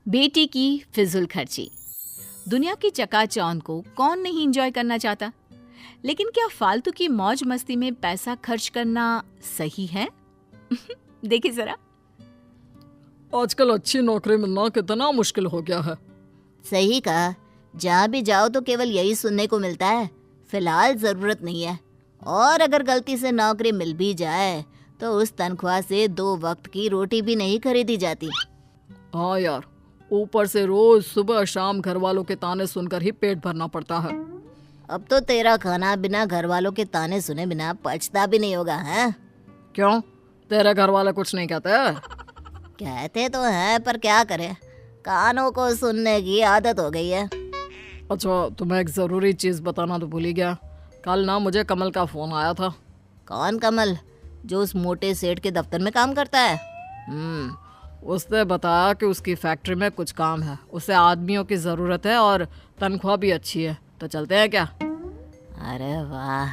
बेटी की फिजूल खर्ची। दुनिया की चकाचौंध को कौन नहीं एंजॉय करना चाहता, लेकिन क्या फालतू की मौज मस्ती में पैसा खर्च करना सही है? देखिए जरा। आजकल अच्छी नौकरी मिलना कितना मुश्किल हो गया है। सही कहा, जहाँ भी जाओ तो केवल यही सुनने को मिलता है, फिलहाल जरूरत नहीं है। और अगर गलती से नौकरी मिल भी जाए तो उस तनख्वाह से 2 वक्त की रोटी भी नहीं खरीदी जाती। हाँ यार, ऊपर से रोज सुबह शाम घर वालों के ताने सुनकर ही पेट भरना पड़ता है। अब तो तेरा खाना बिना घर वालों के ताने सुने बिना पचता भी नहीं होगा, है? क्यों, तेरे घर वाले कुछ नहीं कहते? कहते तो हैं, पर क्या करें, कानों को सुनने की आदत हो गई है। अच्छा, तुम्हें एक जरूरी चीज बताना तो भूल ही गया। कल ना मुझे कमल का फोन आया था। कौन कमल? जो उस मोटे सेठ के दफ्तर में काम करता है? उसने बताया कि उसकी फैक्ट्री में कुछ काम है, उसे आदमियों की ज़रूरत है और तनख्वाह भी अच्छी है, तो चलते हैं क्या? अरे वाह,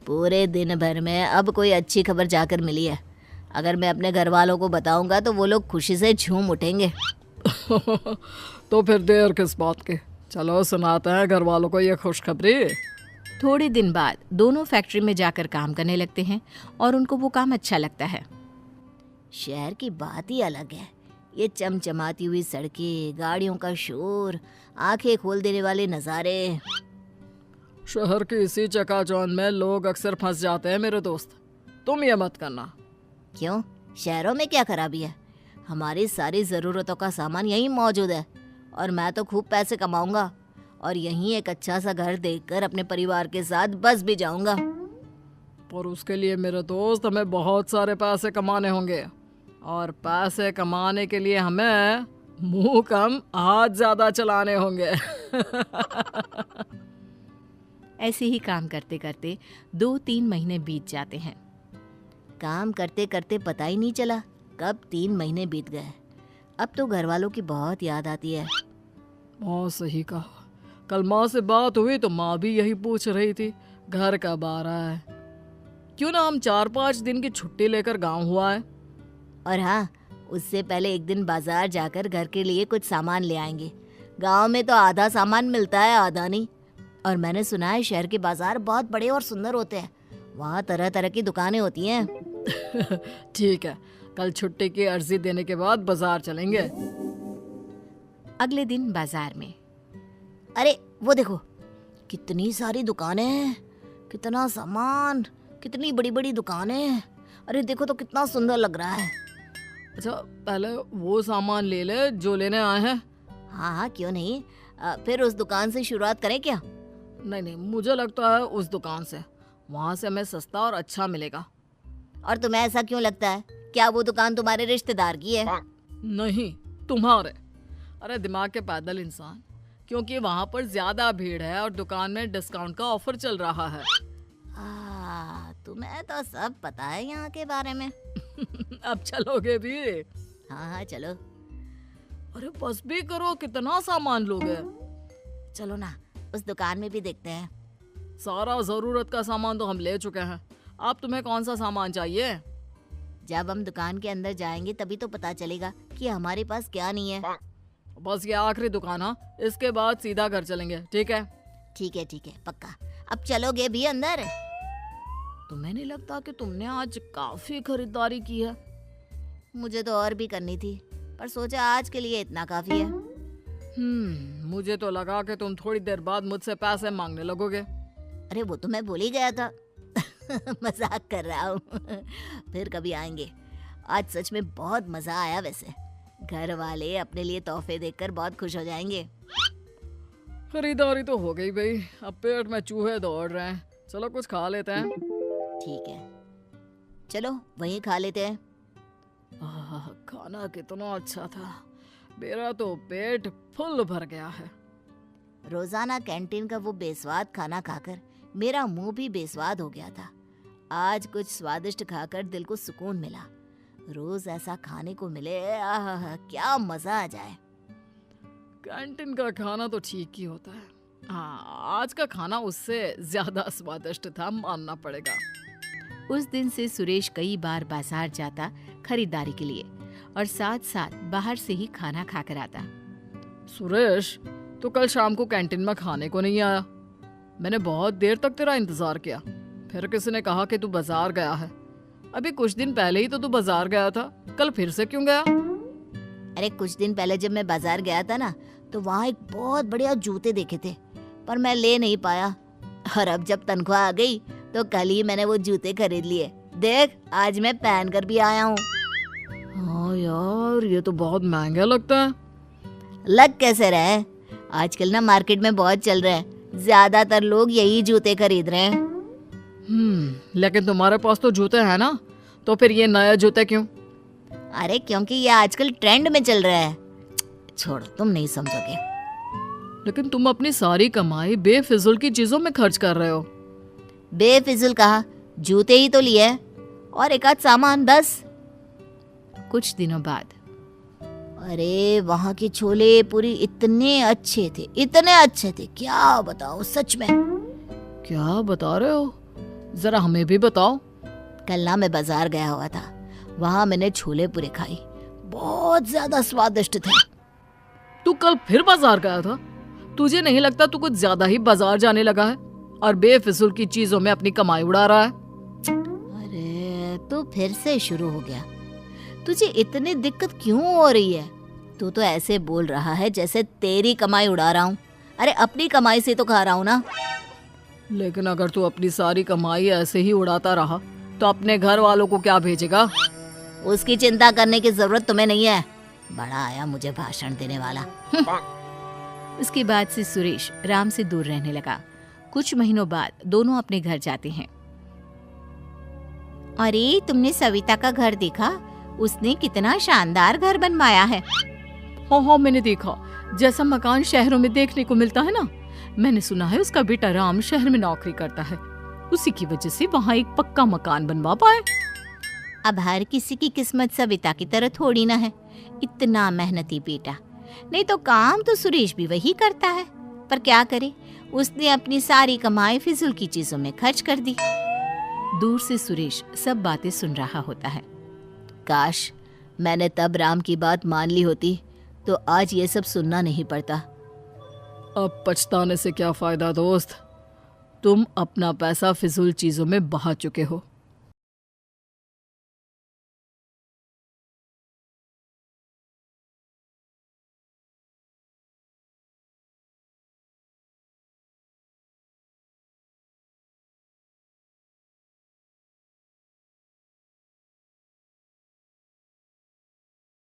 पूरे दिन भर में अब कोई अच्छी खबर जाकर मिली है। अगर मैं अपने घर वालों को बताऊंगा तो वो लोग खुशी से झूम उठेंगे। तो फिर देर किस बात की, चलो सुनाते हैं घर वालों को ये खुशखबरी। थोड़े दिन बाद दोनों फैक्ट्री में जाकर काम करने लगते हैं और उनको वो काम अच्छा लगता है। शहर की बात ही अलग है। ये चमचमाती हुई सड़कें, गाड़ियों का शोर, आंखें खोल देने वाले नज़ारे। शहर की इसी चकाचौंध में लोग अक्सर फंस जाते हैं मेरे दोस्त, तुम ये मत करना। क्यों, शहरों में क्या खराबी है? हमारी सारी ज़रूरतों का सामान यहीं मौजूद है और मैं तो खूब पैसे कमाऊंगा और यहीं एक अच्छा सा घर देखकर अपने परिवार के साथ बस भी जाऊंगा। पर उसके लिए मेरे दोस्त हमें बहुत सारे पैसे कमाने होंगे, और पैसे कमाने के लिए हमें मुंह कम हाथ ज़्यादा चलाने होंगे। ऐसे ही काम करते करते 2-3 महीने बीत जाते हैं। काम करते करते पता ही नहीं चला कब 3 महीने बीत गए। अब तो घर वालों की बहुत याद आती है। हाँ सही कहा, कल माँ से बात हुई तो माँ भी यही पूछ रही थी, घर कब आ रहा है? क्यों ना हम 4-5 दिन की छुट्टी लेकर गांव हुआ है। और हाँ, उससे पहले एक दिन बाजार जाकर घर के लिए कुछ सामान ले आएंगे। गांव में तो आधा सामान मिलता है, आधा नहीं। और मैंने सुना है शहर के बाजार बहुत बड़े और सुंदर होते हैं, वहाँ तरह तरह की दुकानें होती हैं। ठीक है, कल छुट्टी की अर्जी देने के बाद बाजार चलेंगे। अगले दिन बाजार में, अरे वो देखो, कितनी सारी दुकानें हैं, कितना सामान, कितनी बड़ी बड़ी दुकानें। अरे देखो तो कितना सुंदर लग रहा है। अच्छा, पहले वो सामान ले ले जो लेने आए हैं। हाँ हाँ, क्यों नहीं। फिर उस दुकान से शुरुआत करें क्या? नहीं, मुझे लगता है उस दुकान से, वहाँ से हमें सस्ता और अच्छा मिलेगा। और तुम्हें ऐसा क्यों लगता है? क्या वो दुकान तुम्हारे रिश्तेदार की है? नहीं, तुम्हारे। अरे दिमाग के पैदल इंसान, क्योंकि वहाँ पर ज्यादा भीड़ है और दुकान में डिस्काउंट का ऑफर चल रहा है। तुम्हें तो सब पता है यहाँ के बारे में। अब चलोगे भी? हाँ हाँ चलो। अरे बस भी करो, कितना सामान लोगे? चलो ना, उस दुकान में भी देखते हैं। सारा जरूरत का सामान तो हम ले चुके हैं, अब तुम्हें कौन सा सामान चाहिए? जब हम दुकान के अंदर जाएंगे तभी तो पता चलेगा कि हमारे पास क्या नहीं है। बस ये आखिरी दुकान है, इसके बाद सीधा घर चलेंगे, ठीक है? ठीक है, पक्का। अब चलोगे भी अंदर? तुम्हें नहीं लगता कि तुमने आज काफी खरीदारी की है? मुझे तो और भी करनी थी, पर सोचा आज के लिए इतना काफी है। मुझे तो लगा कि तुम थोड़ी देर बाद मुझसे पैसे मांगने लगोगे। अरे वो तो मैं भूल ही गया था। मजाक कर रहा हूँ। फिर कभी आएंगे। आज सच में बहुत मजा आया। वैसे घर वाले अपने लिए तोहफे देखकर बहुत खुश हो जाएंगे। खरीदारी तो हो गई भाई, अब पेट में चूहे दौड़ रहे हैं, चलो कुछ खा लेते हैं। ठीक है, चलो वहीं खा लेते हैं। खाना कितना अच्छा था, मेरा तो पेट फुल भर गया है। रोजाना कैंटीन का वो बेस्वाद खाना खाकर मेरा मुंह भी बेस्वाद हो गया था। आज कुछ स्वादिष्ट खाकर दिल को सुकून मिला। रोज ऐसा खाने को मिले, क्या मजा आ जाए। कैंटीन का खाना तो ठीक ही होता है, हाँ आज का खाना उससे ज्यादा स्वादिष्ट था, मानना पड़ेगा। उस दिन से सुरेश कई बार बाजार जाता खरीदारी के लिए और साथ साथ बाहर से ही खाना खाकर आता। सुरेश, तू कल शाम को कैंटीन में खाने को नहीं आया। मैंने बहुत देर तक तेरा इंतजार किया। फिर किसी ने कहा कि तू बाजार गया है। अभी कुछ दिन पहले ही तो तू बाजार गया था, कल फिर से क्यों गया? अरे कुछ दिन पहले जब मैं बाजार गया था ना, तो वहाँ एक बहुत बढ़िया जूते देखे थे, पर मैं ले नहीं पाया। और अब जब तनख्वाह आ गई तो कल ही मैंने वो जूते खरीद लिए। देख, आज मैं पहन कर भी आया हूँ। हाँ यार, ये तो बहुत महंगा लगता है। लग कैसे रहे, आजकल ना मार्केट में बहुत चल रहे हैं, ज्यादातर लोग यही जूते खरीद रहे हैं। लेकिन तुम्हारे पास तो जूते हैं ना, तो फिर ये नए जूते क्यों? अरे क्योंकि ये आजकल ट्रेंड में चल रहा है। छोड़ो, तुम नहीं समझोगे। लेकिन तुम अपनी सारी कमाई बेफिजुल की चीजों में खर्च कर रहे हो। बेफिजुल कहा, जूते ही तो लिए हैं, और एक आध सामान बस। कुछ दिनों बाद अरे वहाँ के छोले पूरी इतने अच्छे थे, इतने अच्छे थे, क्या बताओ सच में। क्या बता रहे हो? जरा हमें भी बताओ। कल ना मैं बाजार गया हुआ था, वहाँ मैंने छोले पूरे खाई, बहुत ज्यादा स्वादिष्ट थे। तू कल फिर बाजार गया था? तुझे नहीं लगता तू कुछ ज्यादा ही बाजार जाने लगा है और बेफिजुल की चीजों में अपनी कमाई उड़ा रहा है? अरे तू फिर से शुरू हो गया। तुझे इतनी दिक्कत क्यों हो रही है? तू तो ऐसे बोल रहा है जैसे तेरी कमाई उड़ा रहा हूँ। अरे अपनी कमाई से तो खा रहा हूँ ना। लेकिन अगर तू अपनी सारी कमाई ऐसे ही उड़ाता रहा तो अपने घर वालों को क्या भेजेगा? उसकी चिंता करने की जरूरत तुम्हें नहीं है। बड़ा आया मुझे भाषण देने वाला। इसके बाद से सुरेश राम से दूर रहने लगा। कुछ महीनों बाद दोनों अपने घर जाते हैं। अरे तुमने सविता का घर देखा? उसने कितना शानदार घर बनवाया है। हाँ, मैंने देखा। जैसा मकान शहरों में देखने को मिलता है ना। मैंने सुना है उसका बेटा राम शहर में नौकरी करता है, उसी की वजह से वहाँ एक पक्का मकान बनवा पाए। अब हर किसी की किस्मत सविता की तरह थोड़ी ना है। इतना मेहनती बेटा, नहीं तो काम तो सुरेश भी वही करता है, पर क्या करे, उसने अपनी सारी कमाई फिजूल की चीजों में खर्च कर दी। दूर से सुरेश सब बातें सुन रहा होता है। काश मैंने तब राम की बात मान ली होती तो आज ये सब सुनना नहीं पड़ता। अब पछताने से क्या फायदा दोस्त, तुम अपना पैसा फिजूल चीजों में बहा चुके हो।